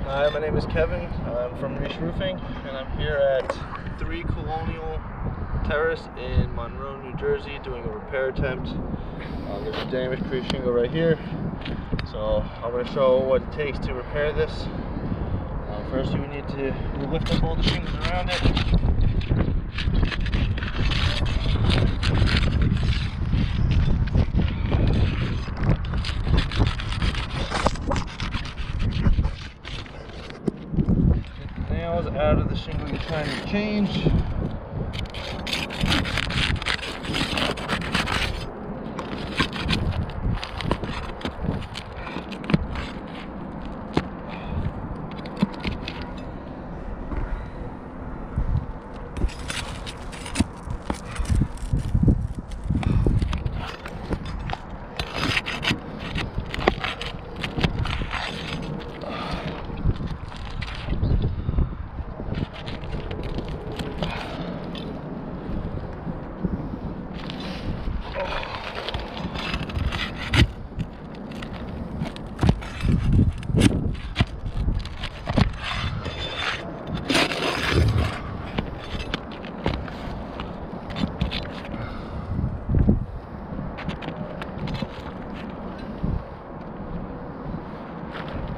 Hi, my name is Kevin. I'm from Reach Roofing, and I'm here at 3 Colonial Terrace in Monroe, New Jersey, doing a repair attempt. There's a damaged shingle right here, so I'm going to show what it takes to repair this. First, you need to lift up all the shingles around it. Nails out of the shingle you're trying to change.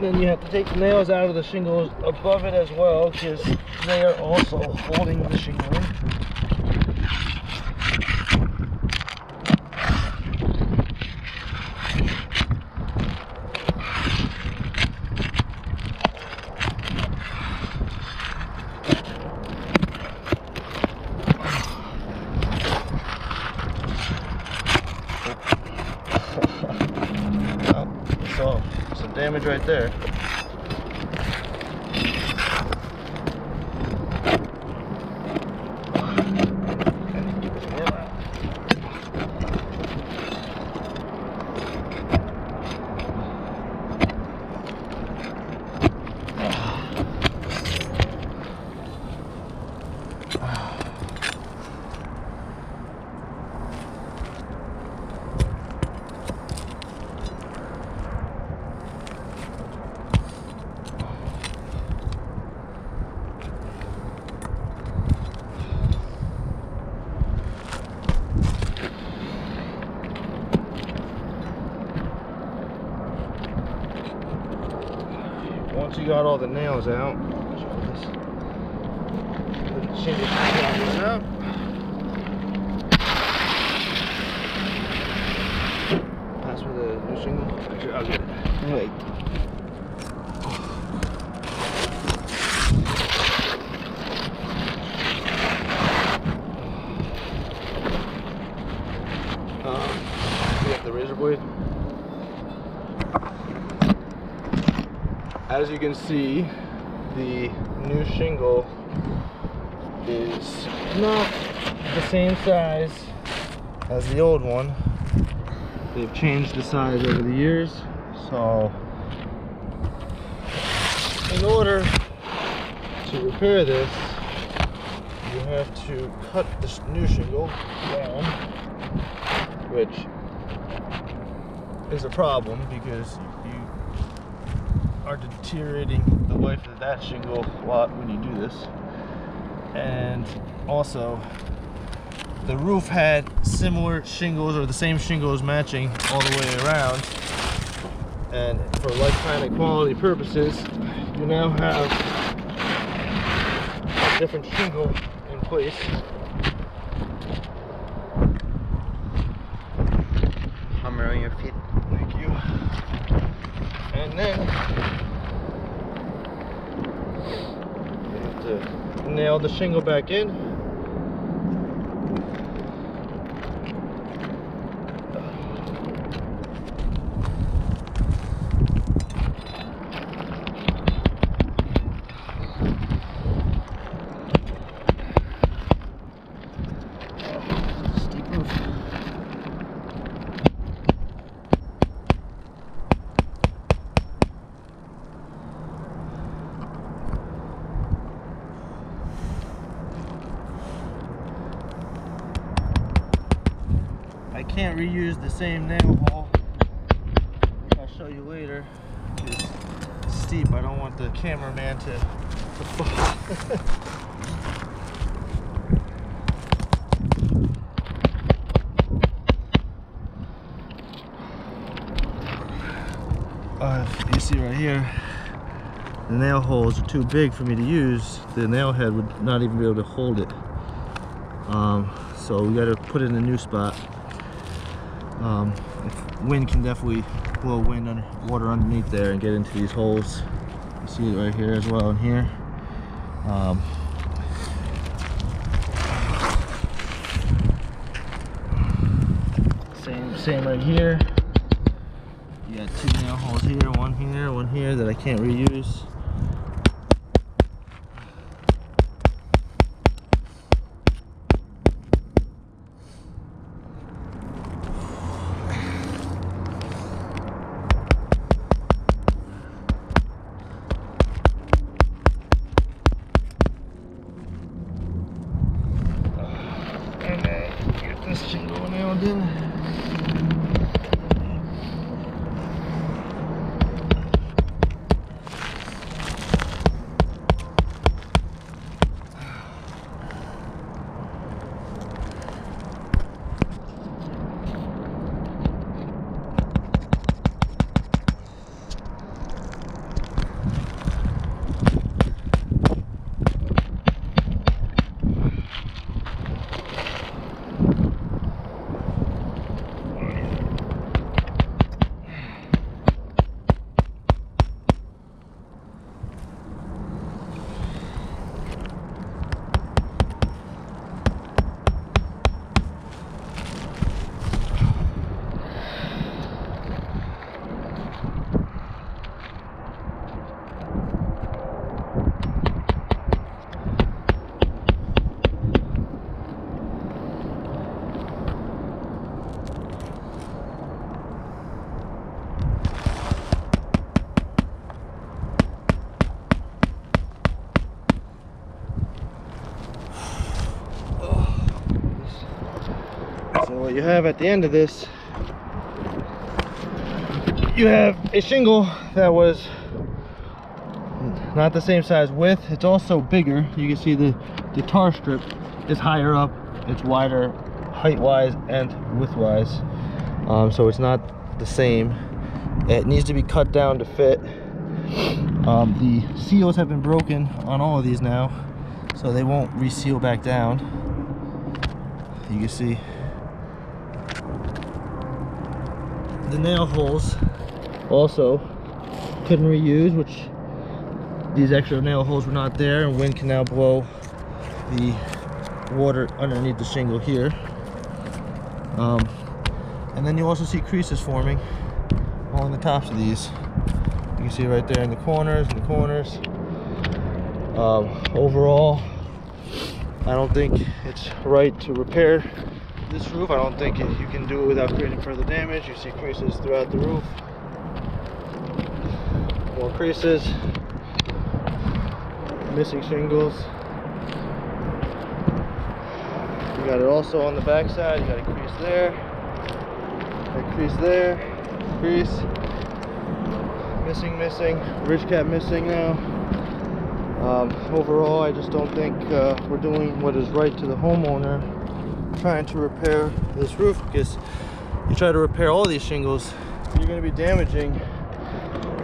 Then you have to take the nails out of the shingles above it as well, because they are also holding the shingle in. So, some damage right there. Once you got all the nails out, pass me the new shingle. Actually, I'll get it. Wait. We have the razor blade. As you can see, the new shingle is not the same size as the old one. They've changed the size over the years, so in order to repair this, you have to cut this new shingle down, which is a problem because you are deteriorating the life of that shingle a lot when you do this. And also, the roof had similar shingles or the same shingles matching all the way around, and for lifetime equality purposes you now have a different shingle in place. Hammer on your feet. Thank you. And then you have to nail the shingle back in. Steep roof. I can't reuse the same nail hole. I'll show you later. steep. I don't want the cameraman to fall. You see right here, the nail holes are too big for me to use. The nail head would not even be able to hold it. So we got to put it in a new spot. Wind can definitely blow water underneath there and get into these holes. You see it right here as well in here. Same right here. You got two nail holes here, one here that I can't reuse. And then get this shingle nailed in. So what you have at the end of this, you have a shingle that was not the same size width. It's also bigger. You can see the tar strip is higher up. It's wider height-wise and width-wise. So it's not the same. It needs to be cut down to fit. The seals have been broken on all of these now, so they won't reseal back down. You can see the nail holes also couldn't reuse, which these extra nail holes were not there, and wind can now blow the water underneath the shingle here. And then you also see creases forming along the tops of these. You can see right there in the corners overall, I don't think it's right to repair this roof. I don't think you can do it without creating further damage. You see creases throughout the roof. More creases. Missing shingles. You got it also on the back side. You got a crease there. A crease there. Crease. Missing. Ridge cap missing now. Overall, I just don't think we're doing what is right to the homeowner trying to repair this roof, because you try to repair all these shingles, you're going to be damaging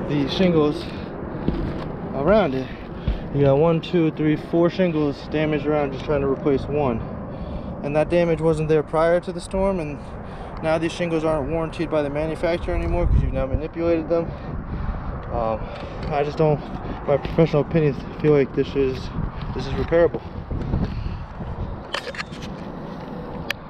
the shingles around it. You got 1, 2, 3, 4 shingles damaged around just trying to replace one, and that damage wasn't there prior to the storm, and now these shingles aren't warranted by the manufacturer anymore because you've now manipulated them. I just don't, my professional opinion, feel like this is repairable.